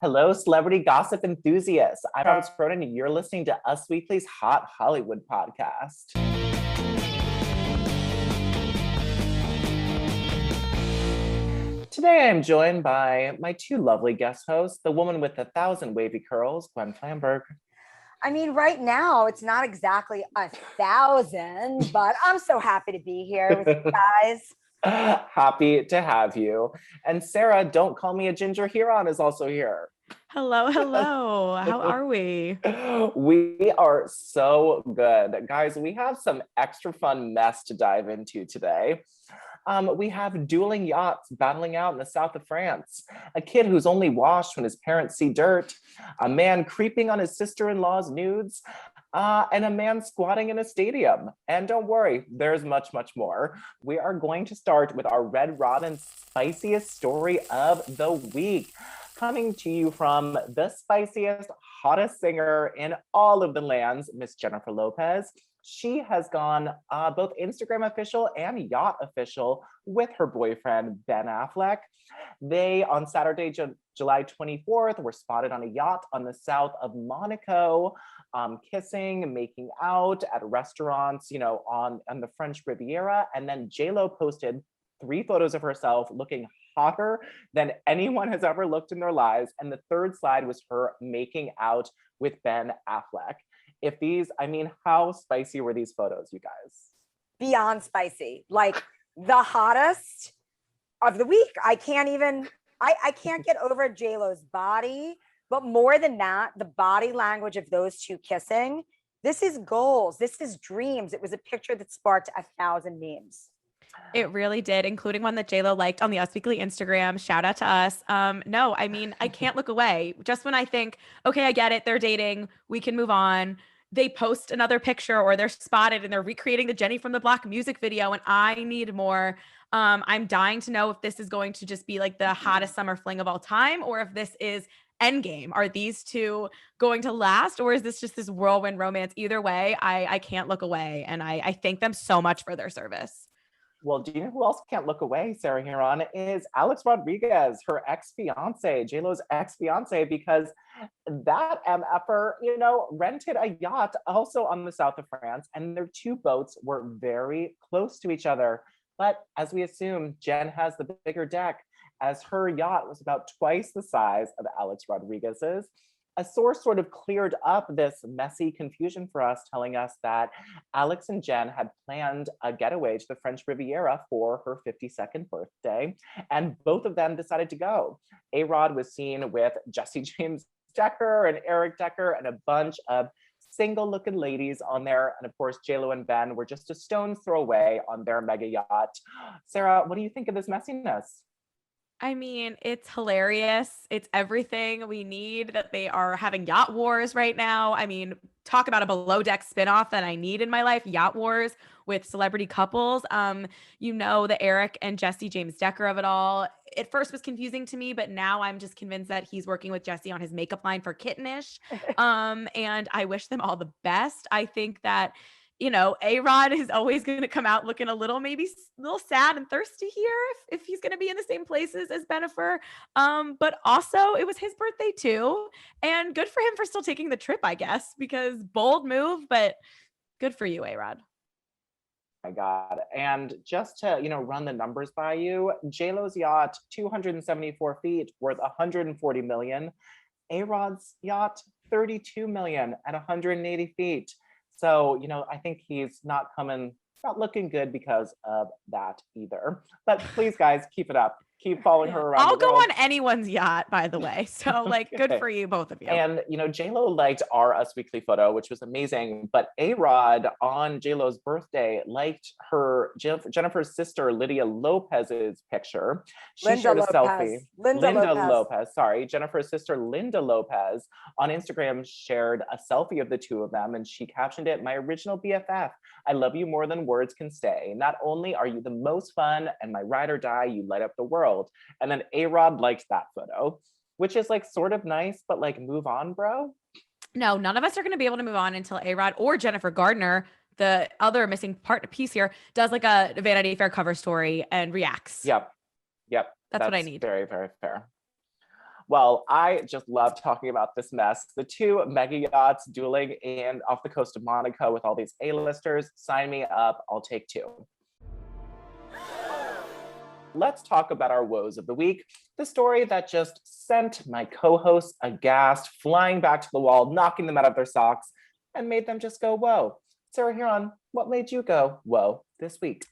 Hello, celebrity gossip enthusiasts. I'm Robert Cronin, and you're listening to Us Weekly's Hot Hollywood podcast. Today, I'm joined by my two lovely guest hosts, the woman with 1,000 wavy curls, Gwen Flamberg. I mean, right now it's not exactly 1,000, but I'm so happy to be here with you guys. Happy to have you. And Sarah, don't call me a ginger Huron, is also here. Hello. How are we? We are so good. Guys, we have some extra fun mess to dive into today. We have dueling yachts battling out in the south of France, a kid who's only washed when his parents see dirt, a man creeping on his sister-in-law's nudes, and a man squatting in a stadium. And don't worry, there's much, much more. We are going to start with our red robin spiciest story of the week. Coming to you from the spiciest, hottest singer in all of the lands, Miss Jennifer Lopez. She has gone both Instagram official and yacht official with her boyfriend, Ben Affleck. They, on Saturday, July 24th, were spotted on a yacht on the south of Monaco, kissing, making out at restaurants, on the French Riviera. And then J-Lo posted 3 photos of herself looking hotter than anyone has ever looked in their lives. And the third slide was her making out with Ben Affleck. How spicy were these photos, you guys? Beyond spicy, like the hottest of the week. I can't get over J-Lo's body, but more than that, the body language of those two kissing. This is goals. This is dreams. It was a picture that sparked 1,000 memes. It really did, including one that J-Lo liked on the Us Weekly Instagram. Shout out to us. No, I can't look away. Just when I think, okay, I get it, they're dating, we can move on. They post another picture or they're spotted and they're recreating the Jenny from the Block music video, and I need more. I'm dying to know if this is going to just be like the hottest summer fling of all time, or if this is endgame. Are these two going to last, or is this just this whirlwind romance? Either way, I can't look away, and I thank them so much for their service. Well, do you know who else can't look away, Sarah Huron, is Alex Rodriguez, her ex-fiance, J-Lo's ex-fiance, because that MFer, rented a yacht also on the south of France, and their 2 boats were very close to each other. But as we assume, Jen has the bigger deck, as her yacht was about twice the size of Alex Rodriguez's. A source sort of cleared up this messy confusion for us, telling us that Alex and Jen had planned a getaway to the French Riviera for her 52nd birthday, and both of them decided to go. A-Rod was seen with Jesse James Decker and Eric Decker and a bunch of single-looking ladies on there, and of course, J-Lo and Ben were just a stone's throw away on their mega yacht. Sarah, what do you think of this messiness? I mean, it's hilarious. It's everything we need, that they are having yacht wars right now. I mean, talk about a below deck spinoff that I need in my life, yacht wars with celebrity couples. The Eric and Jesse James Decker of it all. At first was confusing to me, but now I'm just convinced that he's working with Jesse on his makeup line for Kittenish. And I wish them all the best. I think that A-Rod is always going to come out looking maybe a little sad and thirsty here if he's going to be in the same places as Bennifer. But also it was his birthday too. And good for him for still taking the trip, I guess, because bold move, but good for you, A-Rod. My God. And just to, run the numbers by you, J-Lo's yacht, 274 feet, worth 140 million. A-Rod's yacht, 32 million at 180 feet. So, I think he's not looking good because of that either. But please, guys, keep it up. Keep following her around. I'll go on anyone's yacht, by the way. So good for you, both of you. And, J-Lo liked our Us Weekly photo, which was amazing. But A-Rod on J-Lo's birthday liked her Jennifer's sister, Lydia Lopez's picture. She shared a selfie. Linda Lopez. Sorry. Jennifer's sister, Linda Lopez, on Instagram shared a selfie of the 2 of them. And she captioned it, "My original BFF. I love you more than words can say. Not only are you the most fun and my ride or die, you light up the world." And then A-Rod liked that photo, which is sort of nice, but move on, bro. No, none of us are going to be able to move on until A-Rod or Jennifer Gardner, the other missing piece here, does a Vanity Fair cover story and reacts. Yep. That's what I need. Very, very fair. Well, I just love talking about this mess. The two mega yachts dueling and off the coast of Monaco with all these A-listers. Sign me up. I'll take two. Let's talk about our woes of the week. The story that just sent my co-hosts aghast, flying back to the wall, knocking them out of their socks, and made them just go, whoa. Sarah Huron, what made you go, whoa, this week?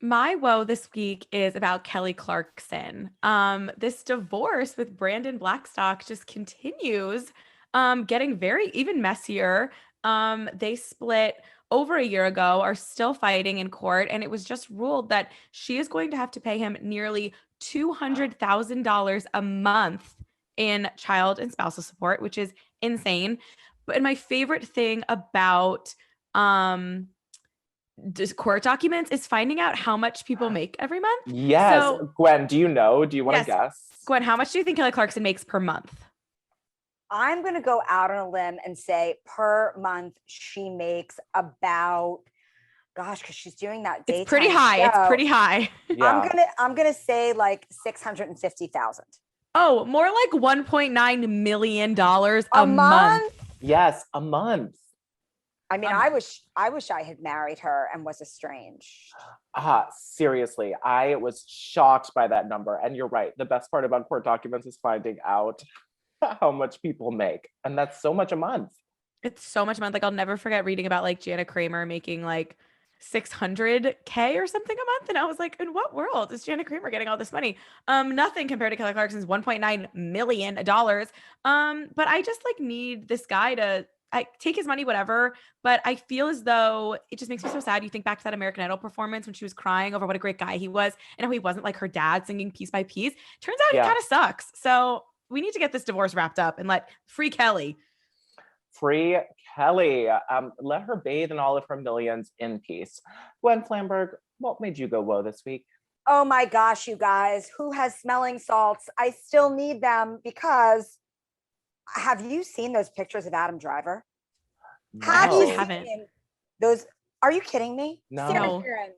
My woe this week is about Kelly Clarkson. This divorce with Brandon Blackstock just continues, getting very even messier. They split over a year ago, are still fighting in court, and it was just ruled that she is going to have to pay him nearly $200,000 a month in child and spousal support, which is insane. But my favorite thing about court documents is finding out how much people make every month. Yes. So, Gwen, do you know? Do you want to yes. guess? Gwen, how much do you think Kelly Clarkson makes per month? I'm going to go out on a limb and say per month she makes about, gosh, because she's doing that daytime It's pretty high. show. It's pretty high. Yeah. I'm gonna say like 650,000 Oh, more like $1.9 million a month. Yes, a month. I mean, I wish I had married her and was estranged. Seriously, I was shocked by that number. And you're right. The best part about court documents is finding out how much people make. And that's so much a month. It's so much a month. Like, I'll never forget reading about like Jana Kramer making like $600K or something a month. And I was like, in what world is Jana Kramer getting all this money? Nothing compared to Kelly Clarkson's $1.9 million. But I just like need this guy to take his money, whatever. But I feel as though it just makes me so sad. You think back to that American Idol performance when she was crying over what a great guy he was and how he wasn't like her dad singing piece by piece. Turns out he kind of sucks. So we need to get this divorce wrapped up and let free Kelly. Free Kelly. Let her bathe in all of her millions in peace. Gwen Flamberg, what made you go whoa this week? Oh my gosh, you guys, who has smelling salts? I still need them because have you seen those pictures of Adam Driver? No. Have you haven't. seen those? Are you kidding me? No. Sarah Karen.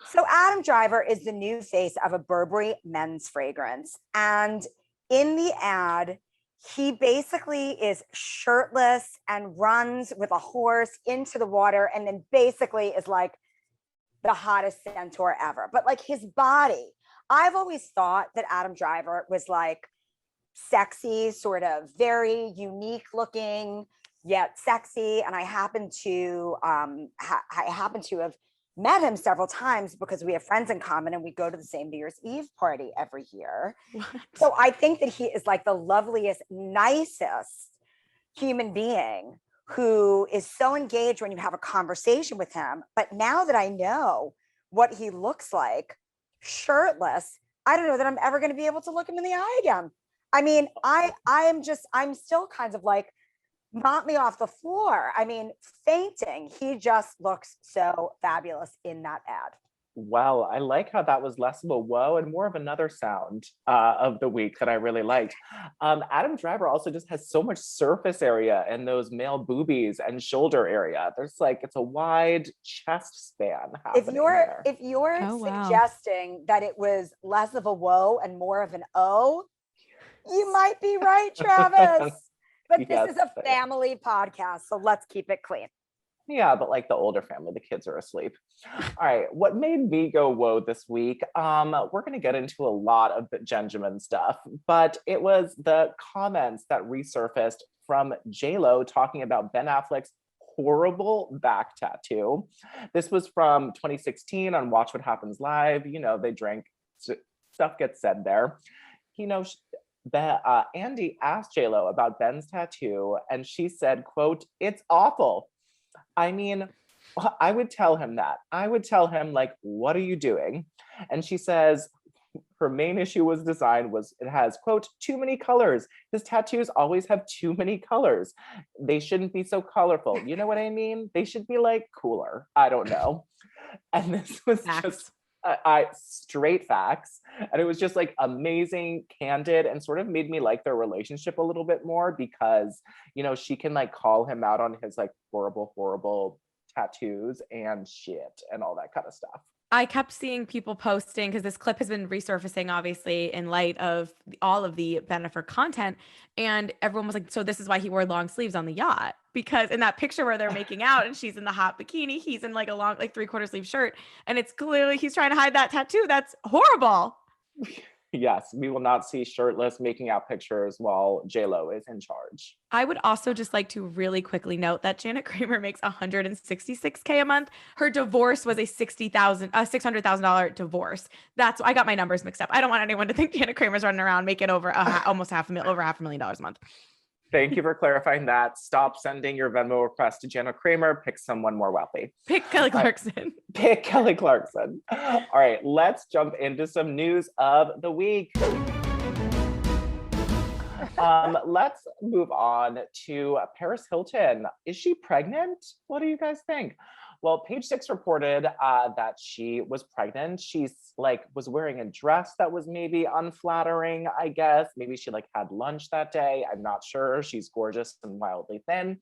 So Adam Driver is the new face of a Burberry men's fragrance. And in the ad, he basically is shirtless and runs with a horse into the water and then basically is like the hottest centaur ever. But like his body, I've always thought that Adam Driver was like sexy, sort of very unique looking, yet sexy. And I happen to have met him several times because we have friends in common and we go to the same New Year's Eve party every year. What? So I think that he is like the loveliest, nicest human being who is so engaged when you have a conversation with him. But now that I know what he looks like, shirtless, I don't know that I'm ever going to be able to look him in the eye again. I mean, I'm still kind of like, knocked me off the floor. I mean, fainting. He just looks so fabulous in that ad. Well, I like how that was less of a whoa and more of another sound of the week that I really liked. Adam Driver also just has so much surface area in those male boobies and shoulder area. There's like, it's a wide chest span happening there. If you're wow. suggesting that it was less of a whoa and more of an oh, you might be right, Travis. But this is a family podcast, so let's keep it clean. Yeah, but like the older family, the kids are asleep. All right, what made me go whoa this week? We're going to get into a lot of Benjamin stuff, but it was the comments that resurfaced from J-Lo talking about Ben Affleck's horrible back tattoo. This was from 2016 on Watch What Happens Live. You know, they drank, stuff gets said there. You know, Andy asked J-Lo about Ben's tattoo and she said, quote, "It's awful." I mean, I would tell him that. I would tell him like, "What are you doing?" And she says her main issue was design was it has, quote, "too many colors. His tattoos always have too many colors. They shouldn't be so colorful." You know what I mean? They should be like cooler. I don't know. And this was just straight facts, and it was just like amazing, candid, and sort of made me like their relationship a little bit more because, you know, she can like call him out on his like horrible tattoos and shit and all that kind of stuff. I kept seeing people posting because this clip has been resurfacing, obviously, in light of all of the Bennifer content. And everyone was like, so this is why he wore long sleeves on the yacht. Because in that picture where they're making out and she's in the hot bikini, he's in like a long, like 3/4 sleeve shirt. And it's clearly he's trying to hide that tattoo. That's horrible. Yes, we will not see shirtless making out pictures while J-Lo is in charge. I would also just like to really quickly note that Janet Kramer makes $166K a month. Her divorce was a $600,000 divorce. That's I got my numbers mixed up. I don't want anyone to think Janet Kramer's running around making over almost over $500,000 a month. Thank you for clarifying that. Stop sending your Venmo request to Jenna Kramer. Pick someone more wealthy. Pick Kelly Clarkson. Pick Kelly Clarkson. All right, let's jump into some news of the week. Let's move on to Paris Hilton. Is she pregnant? What do you guys think? Well, Page Six reported that she was pregnant. She's was wearing a dress that was maybe unflattering, I guess. Maybe she had lunch that day. I'm not sure. She's gorgeous and wildly thin.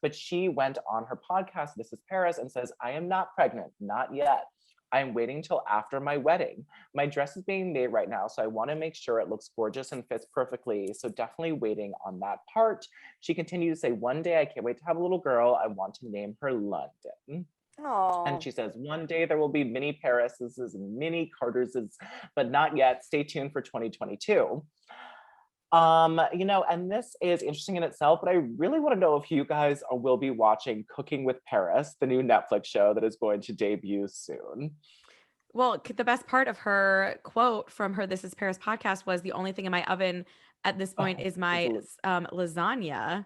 But she went on her podcast, This Is Paris, and says, I am not pregnant, not yet. I'm waiting till after my wedding. My dress is being made right now, so I want to make sure it looks gorgeous and fits perfectly. So definitely waiting on that part. She continued to say, one day I can't wait to have a little girl. I want to name her London. Oh. And she says, one day there will be mini Parises and mini Carterses, but not yet. Stay tuned for 2022. And this is interesting in itself, but I really want to know if you guys will be watching Cooking with Paris, the new Netflix show that is going to debut soon. Well, the best part of her quote from her This Is Paris podcast was, the only thing in my oven at this point is my lasagna.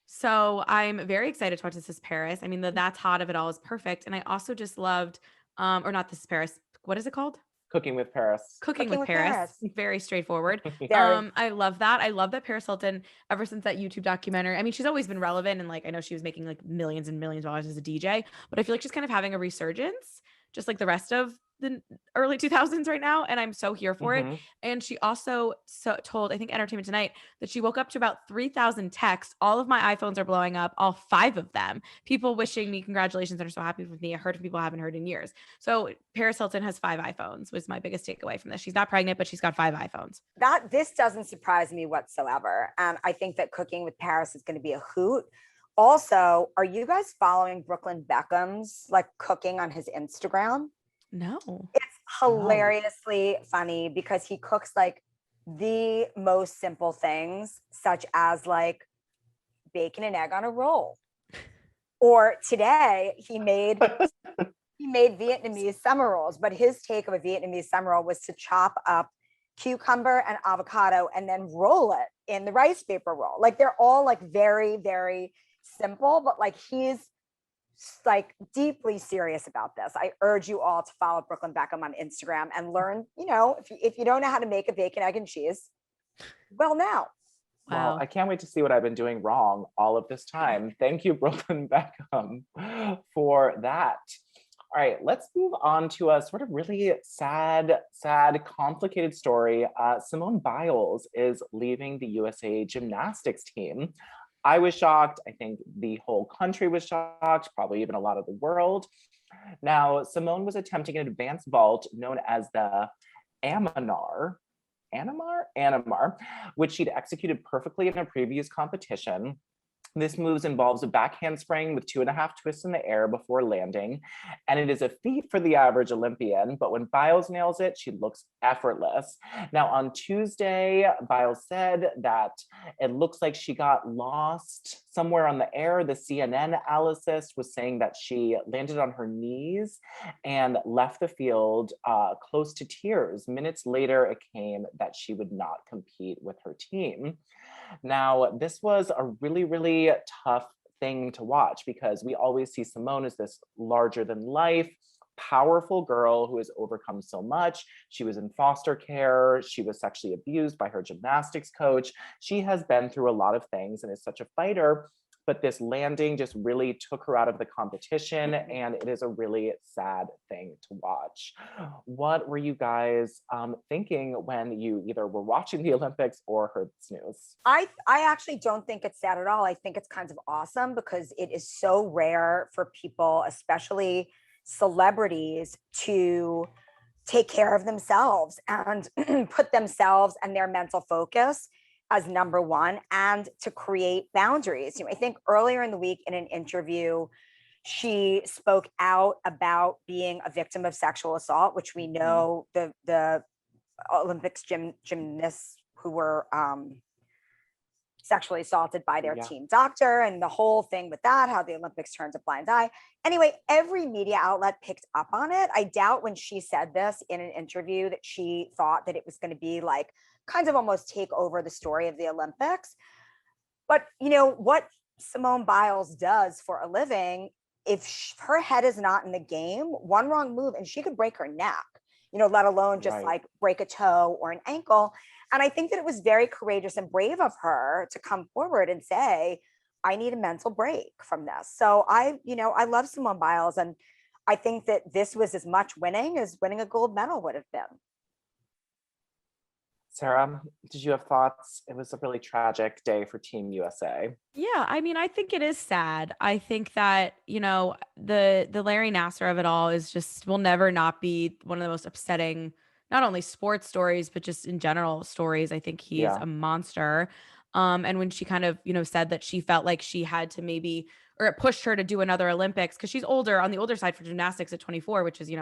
So I'm very excited to watch This Is Paris. I mean, the That's Hot of it all is perfect. And I also just loved, or not This Is Paris. What is it called? Cooking with Paris. Cooking with Paris. Very straightforward. Very. I love that. I love that Paris Hilton, ever since that YouTube documentary. I mean, she's always been relevant, and I know she was making millions and millions of dollars as a DJ, but I feel like she's kind of having a resurgence, just like the rest of the early 2000s right now, and I'm so here for it. And she also told, I think, Entertainment Tonight, that she woke up to about 3,000 texts. All of my iPhones are blowing up, all 5 of them. People wishing me congratulations and are so happy with me. I heard from people I haven't heard in years. So Paris Hilton has 5 iPhones, was my biggest takeaway from this. She's not pregnant, but she's got 5 iPhones. This doesn't surprise me whatsoever. And I think that Cooking with Paris is going to be a hoot. Also, are you guys following Brooklyn Beckham's cooking on his Instagram? No. It's hilariously funny because he cooks the most simple things, such as bacon and egg on a roll. Or today he made Vietnamese summer rolls, but his take of a Vietnamese summer roll was to chop up cucumber and avocado and then roll it in the rice paper roll. They're all very, very simple, but he's deeply serious about this. I urge you all to follow Brooklyn Beckham on Instagram and learn, if you don't know how to make a bacon, egg, and cheese, well, now. Wow. Well, I can't wait to see what I've been doing wrong all of this time. Thank you, Brooklyn Beckham, for that. All right, let's move on to a sort of really sad, complicated story. Simone Biles is leaving the USA gymnastics team. I was shocked. I think the whole country was shocked, probably even a lot of the world. Now, Simone was attempting an advanced vault known as the Anamar, which she'd executed perfectly in a previous competition. This move involves a back handspring with 2.5 twists in the air before landing, and it is a feat for the average Olympian, but when Biles nails it, she looks effortless. Now, on Tuesday, Biles said that it looks like she got lost somewhere on the air. The CNN analyst was saying that she landed on her knees and left the field close to tears. Minutes later, it came that she would not compete with her team. Now, this was a really, really tough thing to watch because we always see Simone as this larger than life, powerful girl who has overcome so much. She was in foster care. She was sexually abused by her gymnastics coach. She has been through a lot of things and is such a fighter. But this landing just really took her out of the competition, and it is a really sad thing to watch. What were you guys thinking when you either were watching the Olympics or heard this news? I actually don't think it's sad at all. I think it's kind of awesome because it is so rare for people, especially celebrities to take care of themselves and put themselves and their mental focus as number one, and to create boundaries. I think earlier in the week in an interview, she spoke out about being a victim of sexual assault, which we know the Olympics gymnasts who were sexually assaulted by their team doctor, and the whole thing with that, how the Olympics turned a blind eye. Anyway, every media outlet picked up on it. I doubt when she said this in an interview that she thought that it was going to be like kind of almost take over the story of the Olympics. But what Simone Biles does for a living, if her head is not in the game, one wrong move and she could break her neck, let alone just like break a toe or an ankle. And I think that it was very courageous and brave of her to come forward and say, I need a mental break from this. So I love Simone Biles. And I think that this was as much winning as winning a gold medal would have been. Sarah, did you have thoughts? It was a really tragic day for Team USA. Yeah, I mean, I think it is sad. I think that, the Larry Nassar of it all is just will never not be one of the most upsetting, not only sports stories, but just in general stories. I think he's a monster. And when she kind of, said that she felt like she had to maybe, or it pushed her to do another Olympics because she's older, on the older side for gymnastics at 24, which is,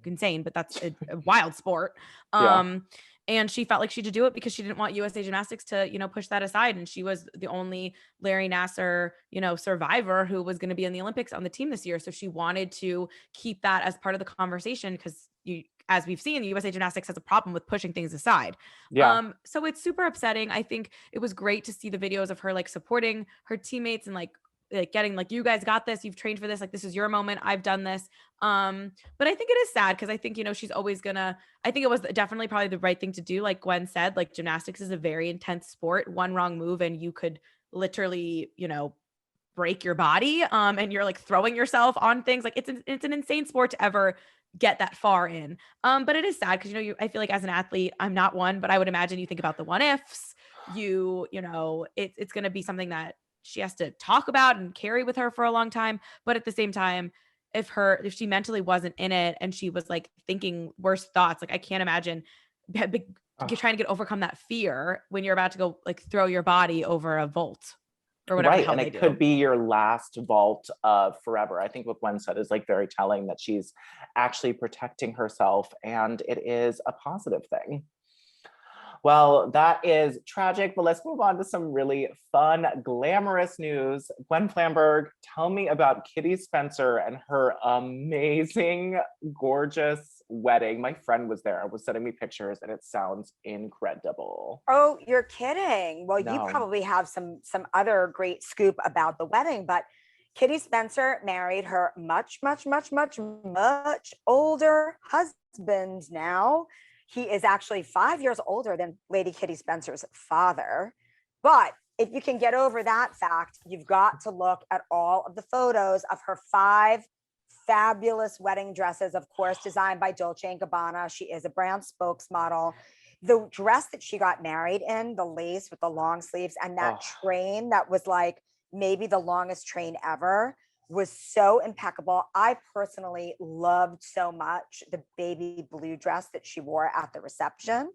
insane, but that's a wild sport. And she felt like she had to do it because she didn't want USA Gymnastics to, push that aside. And she was the only Larry Nassar, survivor who was going to be in the Olympics on the team this year. So she wanted to keep that as part of the conversation because as we've seen, USA Gymnastics has a problem with pushing things aside. So it's super upsetting. I think it was great to see the videos of her like supporting her teammates and like getting like, you guys got this, you've trained for this, like this is your moment, I've done this. But I think it is sad because I think, she's always gonna, I think it was definitely probably the right thing to do. Like Gwen said, like gymnastics is a very intense sport. One wrong move and you could literally, break your body. And you're like throwing yourself on things. Like it's an insane sport to ever get that far in. But it is sad because, I feel like as an athlete, I'm not one, but I would imagine you think about the what ifs, it's going to be something that she has to talk about and carry with her for a long time. But at the same time, if she mentally wasn't in it and she was like thinking worse thoughts, like I can't imagine trying to overcome that fear when you're about to go like throw your body over a vault or whatever. Right. And it could be your last vault of forever. I think what Gwen said is like very telling, that she's actually protecting herself, and it is a positive thing. Well, that is tragic, but let's move on to some really fun, glamorous news. Gwen Flamberg, tell me about Kitty Spencer and her amazing, gorgeous wedding. My friend was there, was sending me pictures, and it sounds incredible. Oh, you're kidding. Well, you probably have some other great scoop about the wedding, but Kitty Spencer married her much, much, much, much, much older husband now. He is actually 5 years older than Lady Kitty Spencer's father. But if you can get over that fact, you've got to look at all of the photos of her 5 fabulous wedding dresses, of course, designed by Dolce & Gabbana. She is a brand spokesmodel. The dress that she got married in, the lace with the long sleeves, and that train that was like maybe the longest train ever, was so impeccable. I personally loved so much the baby blue dress that she wore at the reception.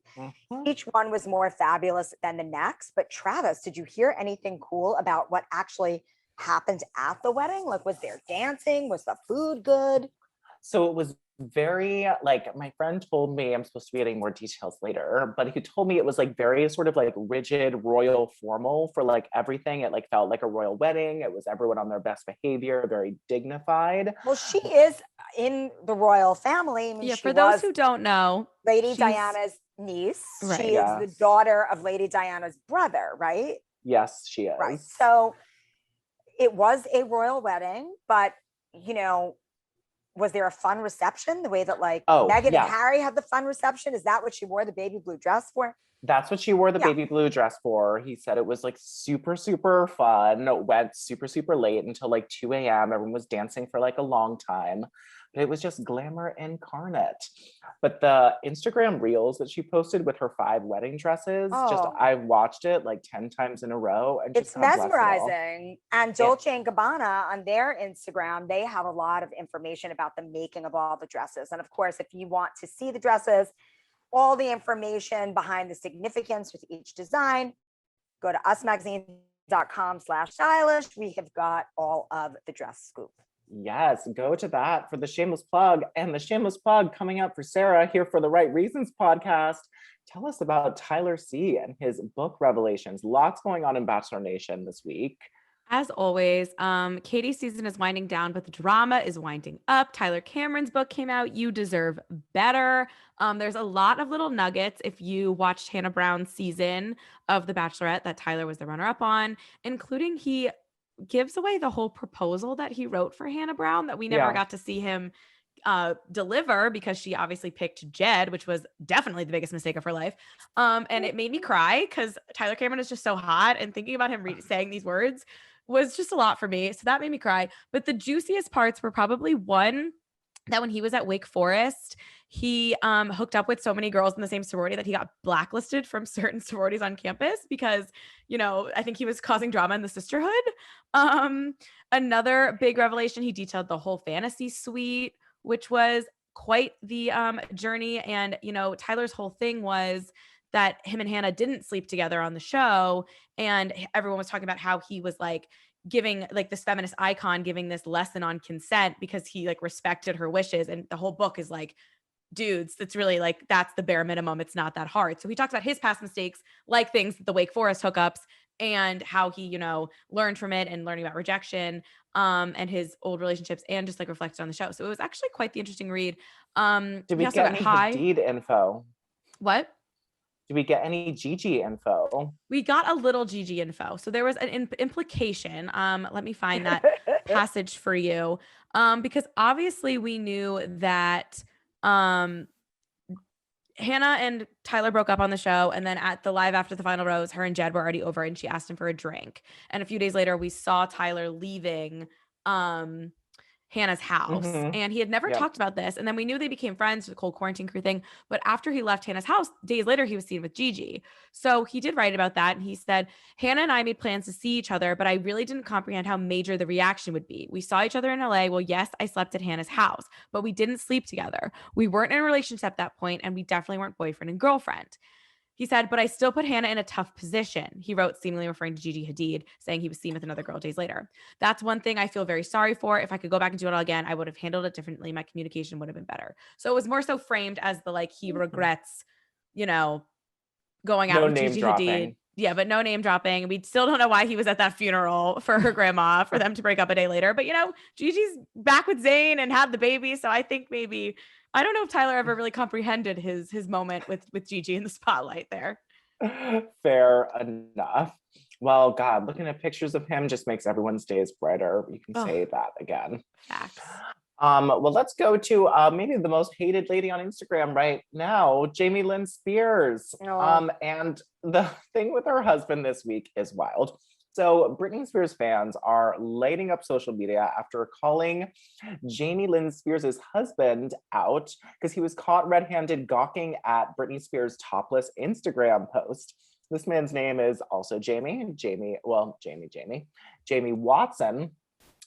Each one was more fabulous than the next. But Travis, did you hear anything cool about what actually happened at the wedding? Like, was there dancing? Was the food good? So it was very, like, my friend told me, I'm supposed to be getting more details later, but he told me it was like very sort of like rigid, royal, formal for like everything. It like felt like a royal wedding. It was everyone on their best behavior, very dignified. Well, she is in the royal family. I mean, for those who don't know, Lady Diana's niece. Right, she is the daughter of Lady Diana's brother, right? Yes, she is. Right. So it was a royal wedding, but was there a fun reception the way that like Meghan and Harry had the fun reception? Is that what she wore the baby blue dress for? That's what she wore the baby blue dress for. He said it was like super, super fun. It went super, super late until like 2 a.m. Everyone was dancing for like a long time. but it was just glamour incarnate. But the Instagram reels that she posted with her 5 wedding dresses, just Oh, I've watched it like 10 times in a row, and just it's God bless it all. mesmerizing. And Yeah. Dolce and Gabbana on their Instagram, they have a lot of information about the making of all the dresses. And of course, if you want to see the dresses, all the information behind the significance with each design, go to usmagazine.com/stylish. We have got all of the dress scoop. Yes, go to that for the shameless plug. And the shameless plug coming up for Sarah here for the Right Reasons podcast. Tell us about Tyler C and his book revelations. Lots going on in Bachelor Nation this week. As always, Katie's season is winding down, but the drama is winding up. Tyler Cameron's book came out. You Deserve Better. There's a lot of little nuggets if you watched Hannah Brown's season of The Bachelorette that Tyler was the runner-up on, including he gives away the whole proposal that he wrote for Hannah Brown that we never got to see him deliver because she obviously picked Jed, which was definitely the biggest mistake of her life. And it made me cry because Tyler Cameron is just so hot, and thinking about him saying these words was just a lot for me. So that made me cry. But the juiciest parts were probably one that when he was at Wake Forest, he hooked up with so many girls in the same sorority that he got blacklisted from certain sororities on campus because, I think he was causing drama in the sisterhood. Another big revelation, he detailed the whole fantasy suite, which was quite the journey. And, Tyler's whole thing was that him and Hannah didn't sleep together on the show. And everyone was talking about how he was like giving like this feminist icon, giving this lesson on consent because he like respected her wishes. And the whole book is like, dudes, that's really like, that's the bare minimum. It's not that hard. So he talks about his past mistakes, like things, the Wake Forest hookups, and how he, learned from it and learning about rejection, and his old relationships, and just like reflected on the show. So it was actually quite the interesting read. Did He we also get went any high. Hadid info? What? Did we get any Gigi info? We got a little Gigi info. So there was an implication. Let me find that passage for you. Because obviously we knew that Hannah and Tyler broke up on the show. And then at the live after the final rose, her and Jed were already over and she asked him for a drink. And a few days later, we saw Tyler leaving Hannah's house. And he had never talked about this. And then we knew they became friends with the whole quarantine crew thing. But after he left Hannah's house, days later, he was seen with Gigi. So he did write about that. And he said, Hannah and I made plans to see each other, but I really didn't comprehend how major the reaction would be. We saw each other in LA. Well, yes, I slept at Hannah's house, but we didn't sleep together. We weren't in a relationship at that point, and we definitely weren't boyfriend and girlfriend. He said, but I still put Hannah in a tough position. He wrote, seemingly referring to Gigi Hadid, saying he was seen with another girl days later. That's one thing I feel very sorry for. If I could go back and do it all again, I would have handled it differently. My communication would have been better. So it was more so framed as the like he regrets, going out with Gigi Hadid. Yeah, but no name dropping. We still don't know why he was at that funeral for her grandma for them to break up a day later. But Gigi's back with Zayn and had the baby. So I think maybe I don't know if Tyler ever really comprehended his moment with Gigi in the spotlight there. Fair enough. Well, God, looking at pictures of him just makes everyone's days brighter. You can say that again. Facts. Well, let's go to maybe the most hated lady on Instagram right now, Jamie Lynn Spears. And the thing with her husband this week is wild. So Britney Spears fans are lighting up social media after calling Jamie Lynn Spears' husband out because he was caught red-handed gawking at Britney Spears' topless Instagram post. This man's name is also Jamie Watson.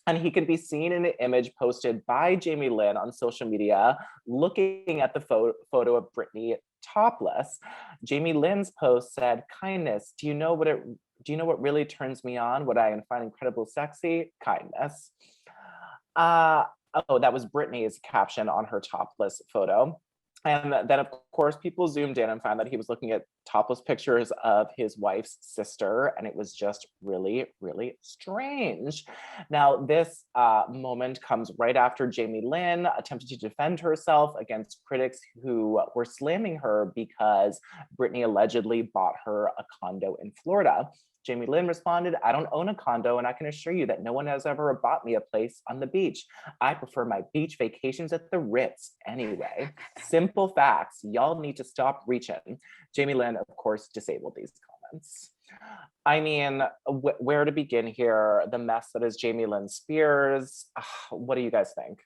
And he can be seen in an image posted by Jamie Lynn on social media, looking at the photo of Britney topless. Jamie Lynn's post said, "Kindness. Do you know what really turns me on? What I find incredibly sexy? Kindness." That was Britney's caption on her topless photo. And then, of course, people zoomed in and found that he was looking at topless pictures of his wife's sister, and it was just really, really strange. Now, this moment comes right after Jamie Lynn attempted to defend herself against critics who were slamming her because Britney allegedly bought her a condo in Florida. Jamie Lynn responded, "I don't own a condo, and I can assure you that no one has ever bought me a place on the beach. I prefer my beach vacations at the Ritz anyway. Simple facts. Y'all need to stop reaching." Jamie Lynn, of course, disabled these comments. I mean, where to begin here? The mess that is Jamie Lynn Spears. What do you guys think?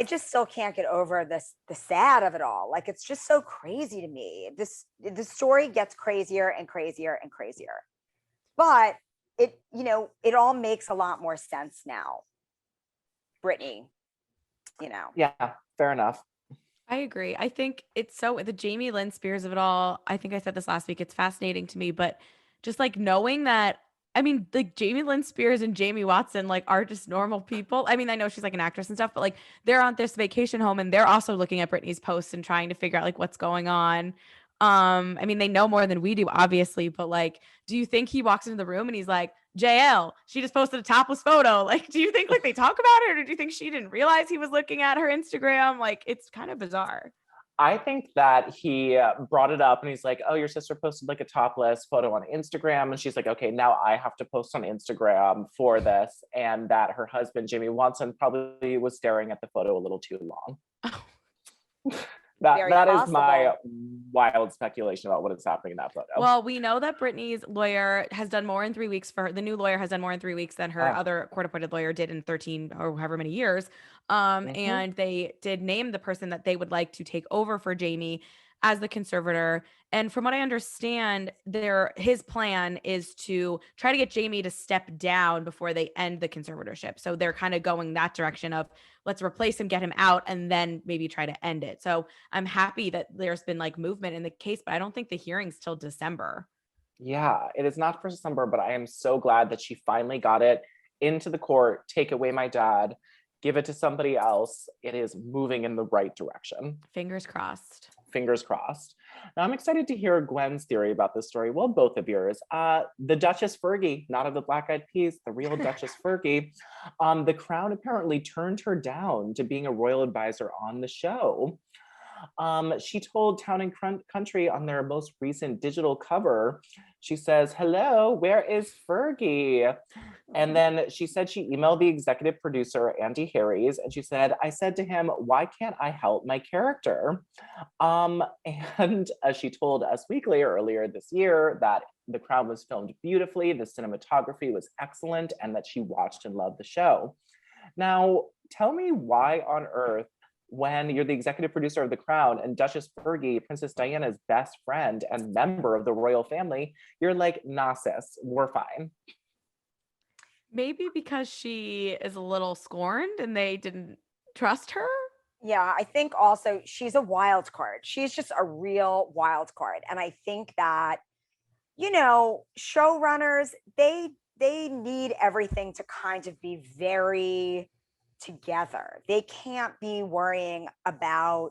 I just still can't get over this, the sad of it all. Like, it's just so crazy to me. The story gets crazier and crazier and crazier. But it, it all makes a lot more sense now. Brittany, Yeah, fair enough. I agree. I think it's so the Jamie Lynn Spears of it all. I think I said this last week. It's fascinating to me, but just like knowing that, I mean, like Jamie Lynn Spears and Jamie Watson like are just normal people. I mean, I know she's like an actress and stuff, but like they're on this vacation home and they're also looking at Britney's posts and trying to figure out like what's going on. I mean, they know more than we do, obviously, but like, do you think he walks into the room and he's like, JL, she just posted a topless photo? Like, do you think like they talk about it, or do you think she didn't realize he was looking at her Instagram? Like, it's kind of bizarre. I think that he brought it up and he's like, oh, your sister posted like a topless photo on Instagram. And she's like, okay, now I have to post on Instagram for this. And that her husband, Jamie Watson, probably was staring at the photo a little too long. That is my wild speculation about what is happening in that photo. Well, we know that Britney's lawyer has done more in 3 weeks for her. The new lawyer has done more in 3 weeks than her other court-appointed lawyer did in 13 or however many years. And they did name the person that they would like to take over for Jamie as the conservator. And from what I understand, his plan is to try to get Jamie to step down before they end the conservatorship. So they're kind of going that direction of let's replace him, get him out, and then maybe try to end it. So I'm happy that there's been like movement in the case, but I don't think the hearing's till December. Yeah, it is not for December, but I am so glad that she finally got it into the court. Take away my dad, give it to somebody else. It is moving in the right direction. Fingers crossed. Fingers crossed. Now I'm excited to hear Gwen's theory about this story. Well, both of yours. The Duchess Fergie, not of the Black Eyed Peas, the real Duchess Fergie. The Crown apparently turned her down to being a royal advisor on the show. She told Town and Country on their most recent digital cover, she says, hello, where is Fergie? And then she said she emailed the executive producer, Andy Harries, and she said, I said to him, why can't I help my character? And she told Us Weekly earlier this year that The Crown was filmed beautifully, the cinematography was excellent, and that she watched and loved the show. Now, tell me why on earth, when you're the executive producer of The Crown and Duchess Fergie, Princess Diana's best friend and member of the royal family, you're like, nah, sis, we're fine. Maybe because she is a little scorned and they didn't trust her. Yeah, I think also she's a wild card. She's just a real wild card. And I think that, showrunners, they need everything to kind of be very together. They can't be worrying about,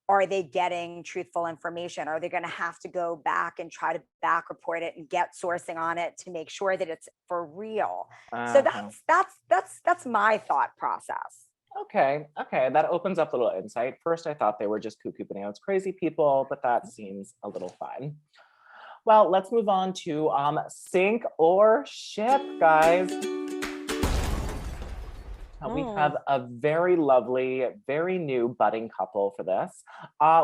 are they getting truthful information? Are they going to have to go back and try to back report it and get sourcing on it to make sure that it's for real? So that's my thought process. Okay, that opens up a little insight. First, I thought they were just cuckoo bananas crazy people, but that seems a little fun. Well, let's move on to sink or ship, guys. We have a very lovely, very new budding couple for this.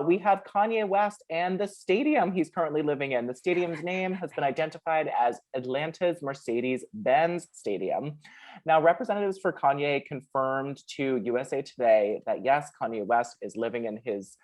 We have Kanye West and the stadium he's currently living in. The stadium's name has been identified as Atlanta's Mercedes-Benz Stadium. Now, representatives for Kanye confirmed to USA Today that yes, Kanye West is living in his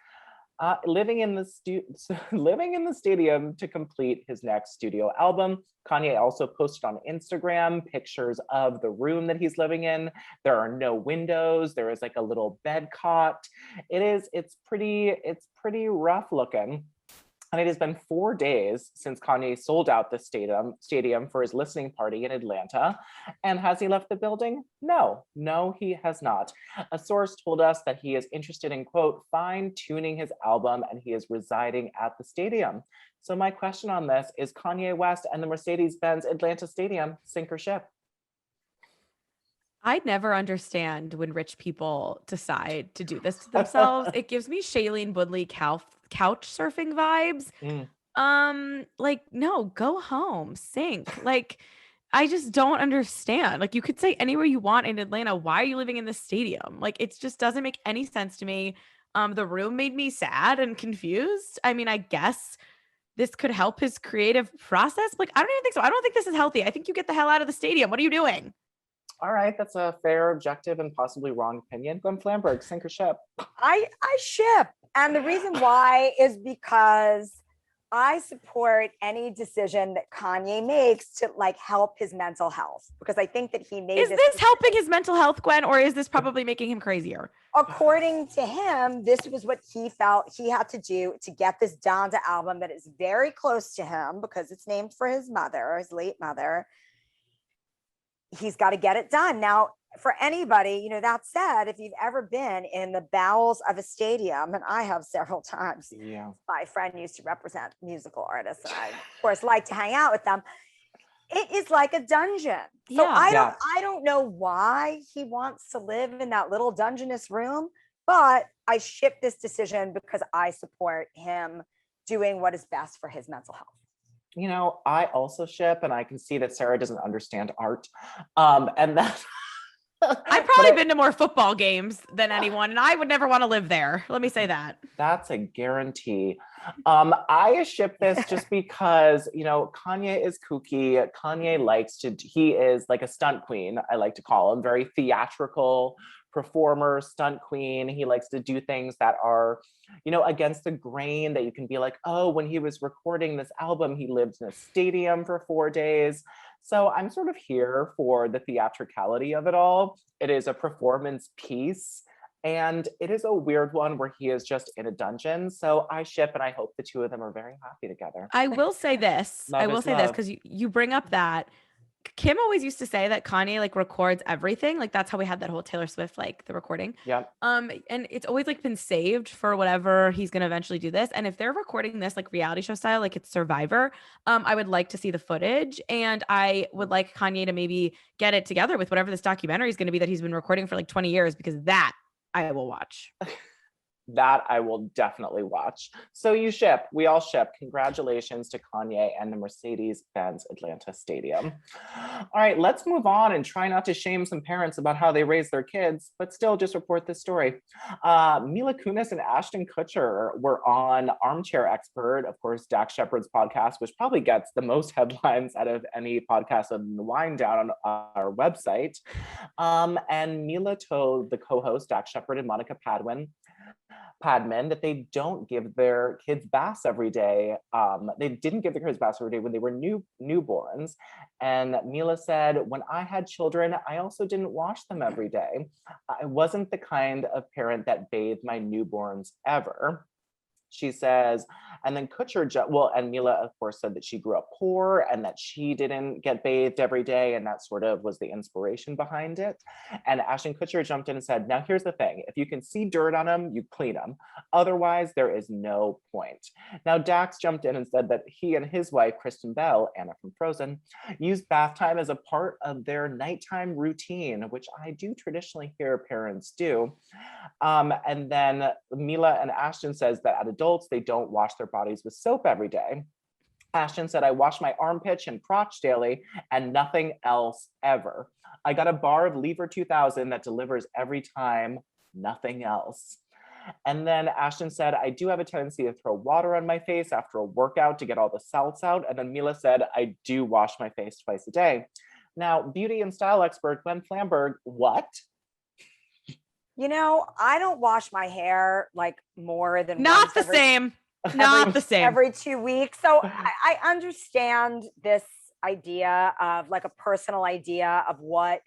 living in the stadium to complete his next studio album. Kanye also posted on Instagram pictures of the room that he's living in. There are no windows. There is like a little bed cot. It's pretty rough looking. And it has been 4 days since Kanye sold out the stadium for his listening party in Atlanta. And has he left the building? No, he has not. A source told us that he is interested in, quote, fine-tuning his album, and he is residing at the stadium. So my question on this is, Kanye West and the Mercedes-Benz Atlanta Stadium, sink or ship? I never understand when rich people decide to do this to themselves. It gives me Shailene Woodley couch surfing vibes. Like, no, go home, sink. Like, I just don't understand. Like, you could say anywhere you want in Atlanta. Why are you living in the stadium? Like, it just doesn't make any sense to me. The room made me sad and confused. I mean, I guess this could help his creative process. Like, I don't even think so. I don't think this is healthy. I think you get the hell out of the stadium. What are you doing? All right, that's a fair, objective, and possibly wrong opinion. Glenn Flamberg, sink or ship. I ship. And the reason why is because I support any decision that Kanye makes to like help his mental health, because I think that he made Is this helping his mental health, Gwen, or is this probably making him crazier? According to him, this was what he felt he had to do to get this Donda album that is very close to him because it's named for his mother, his late mother. He's got to get it done. Now, for anybody, that said, if you've ever been in the bowels of a stadium, and I have several times, my friend used to represent musical artists, and I, of course, like to hang out with them. It is like a dungeon. So I don't know why he wants to live in that little dungeness room, but I ship this decision because I support him doing what is best for his mental health. I also ship, and I can see that Sarah doesn't understand art. And that I've probably been to more football games than anyone, and I would never want to live there. Let me say that. That's a guarantee. I ship this just because, Kanye is kooky. Kanye he is like a stunt queen, I like to call him, very theatrical performer, stunt queen. He likes to do things that are, against the grain, that you can be like, oh, when he was recording this album, he lived in a stadium for 4 days. So I'm sort of here for the theatricality of it all. It is a performance piece. And it is a weird one where he is just in a dungeon. So I ship, and I hope the two of them are very happy together. I will say this. Because you bring up that Kim always used to say that Kanye like records everything. Like that's how we had that whole Taylor Swift, like the recording. Yeah. And it's always like been saved for whatever he's going to eventually do this. And if they're recording this like reality show style, like it's Survivor, I would like to see the footage, and I would like Kanye to maybe get it together with whatever this documentary is going to be that he's been recording for like 20 years, because that I will watch. That I will definitely watch. So you ship, we all ship. Congratulations to Kanye and the Mercedes-Benz Atlanta Stadium. All right, let's move on and try not to shame some parents about how they raise their kids, but still just report this story. Mila Kunis and Ashton Kutcher were on Armchair Expert, of course, Dax Shepard's podcast, which probably gets the most headlines out of any podcast on the Wind Down on our website. And Mila told the co-host, Dax Shepard and Monica Padman, that they don't give their kids baths every day. They didn't give their kids baths every day when they were newborns. And Mila said, when I had children, I also didn't wash them every day. I wasn't the kind of parent that bathed my newborns ever. She says, and then Kutcher, and Mila, of course, said that she grew up poor and that she didn't get bathed every day. And that sort of was the inspiration behind it. And Ashton Kutcher jumped in and said, now here's the thing. If you can see dirt on them, you clean them. Otherwise, there is no point. Now, Dax jumped in and said that he and his wife, Kristen Bell, Anna from Frozen, use bath time as a part of their nighttime routine, which I do traditionally hear parents do. And then Mila and Ashton says that at adults, they don't wash their bodies with soap every day. Ashton said, I wash my armpit and crotch daily and nothing else ever. I got a bar of Lever 2000 that delivers every time, nothing else. And then Ashton said, I do have a tendency to throw water on my face after a workout to get all the salts out. And then Mila said, I do wash my face twice a day. Now, beauty and style expert Gwen Flamberg, what? I don't wash my hair like more than not the same. Not the same. Every 2 weeks. So I understand this idea of like a personal idea of what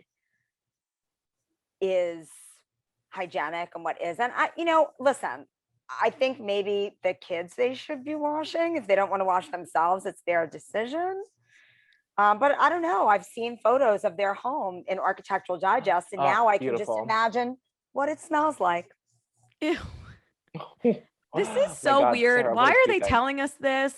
is hygienic and what isn't. Listen, I think maybe the kids, they should be washing. If they don't want to wash themselves, it's their decision. But I don't know. I've seen photos of their home in Architectural Digest, and now I can just imagine what it smells like. Ew. This is so weird. Sarah, why are they telling us this?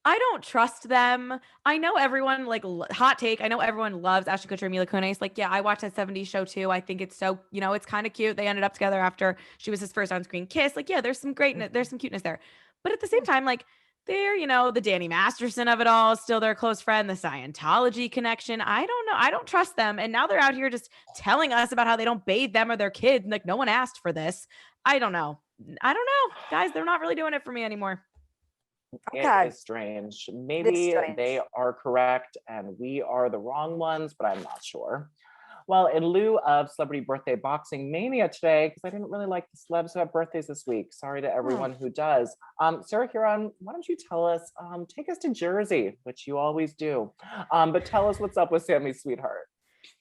I don't trust them. I know everyone, like, hot take, I know everyone loves Ashton Kutcher and Mila Kunis. Like, yeah, I watched that 70s show too. I think it's so, it's kind of cute. They ended up together after she was his first on-screen kiss. Like, yeah, there's some greatness, there's some cuteness there. But at the same time, like, they're, the Danny Masterson of it all, still their close friend, the Scientology connection. I don't know. I don't trust them. And now they're out here just telling us about how they don't bathe them or their kids. Like, no one asked for this. I don't know. Guys, they're not really doing it for me anymore. Okay. It is strange. Maybe they are correct and we are the wrong ones, but I'm not sure. Well, in lieu of celebrity birthday boxing mania today, because I didn't really like the celebs who have birthdays this week. Sorry to everyone who does. Sarah Huron, why don't you tell us, take us to Jersey, which you always do. But tell us what's up with Sammy's sweetheart.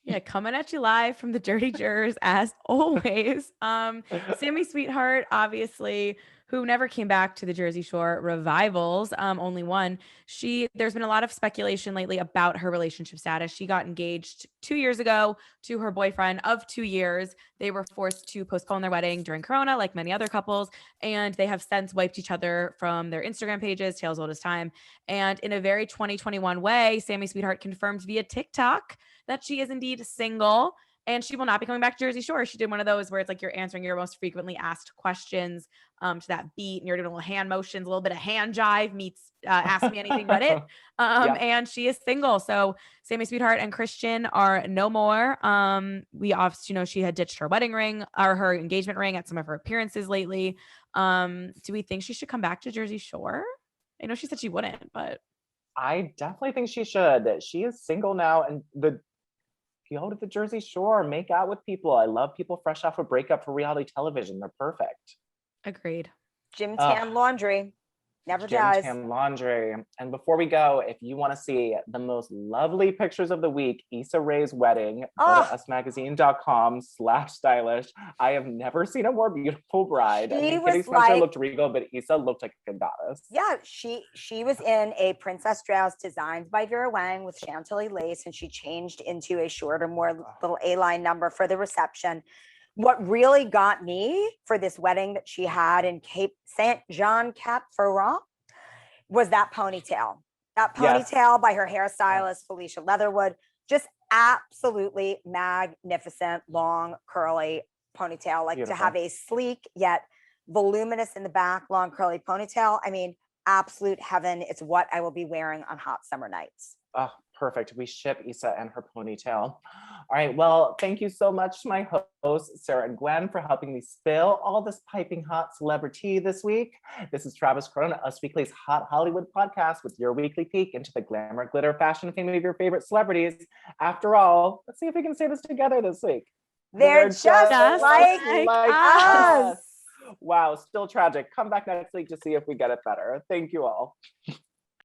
Yeah, coming at you live from the Dirty Jers as always. Sammy Sweetheart, obviously, who never came back to the Jersey Shore revivals, only one. There's been a lot of speculation lately about her relationship status. She got engaged 2 years ago to her boyfriend of 2 years. They were forced to postpone their wedding during Corona, like many other couples, and they have since wiped each other from their Instagram pages, tales old as time. And in a very 2021 way, Sammy Sweetheart confirmed via TikTok that she is indeed single and she will not be coming back to Jersey Shore. She did one of those where it's like you're answering your most frequently asked questions to that beat and you're doing little hand motions, a little bit of hand jive meets ask me anything but it. And she is single. So Sammy Sweetheart and Christian are no more. We obviously, she had ditched her wedding ring or her engagement ring at some of her appearances lately. Do we think she should come back to Jersey Shore? I know she said she wouldn't, but I definitely think she should. She is single now, and go to the Jersey Shore, make out with people. I love people fresh off a breakup for reality television. They're perfect. agreed. Gym Tan Laundry. Never Gym dies. Tam Laundry. And before we go, if you want to see the most lovely pictures of the week, Issa Rae's wedding, go to usmagazine.com/stylish. I have never seen a more beautiful bride. Kitty Spencer looked regal, but Issa looked like a goddess. Yeah, she was in a princess dress designed by Vera Wang with Chantilly lace, and she changed into a shorter, more little A-line number for the reception. What really got me for this wedding that she had in Cape Saint Jean Cap Ferrat was that ponytail. That ponytail by her hairstylist, Felicia Leatherwood, just absolutely magnificent, long, curly ponytail. Like beautiful. To have a sleek yet voluminous in the back, long, curly ponytail. I mean, absolute heaven. It's what I will be wearing on hot summer nights. Oh, perfect. We ship Issa and her ponytail. All right. Well, thank you so much to my hosts, Sarah and Gwen, for helping me spill all this piping hot celebrity this week. This is Travis Corona, Us Weekly's Hot Hollywood podcast with your weekly peek into the glamour, glitter, fashion, fame of your favorite celebrities. After all, let's see if we can say this together this week. They're just like us. Wow, still tragic. Come back next week to see if we get it better. Thank you all.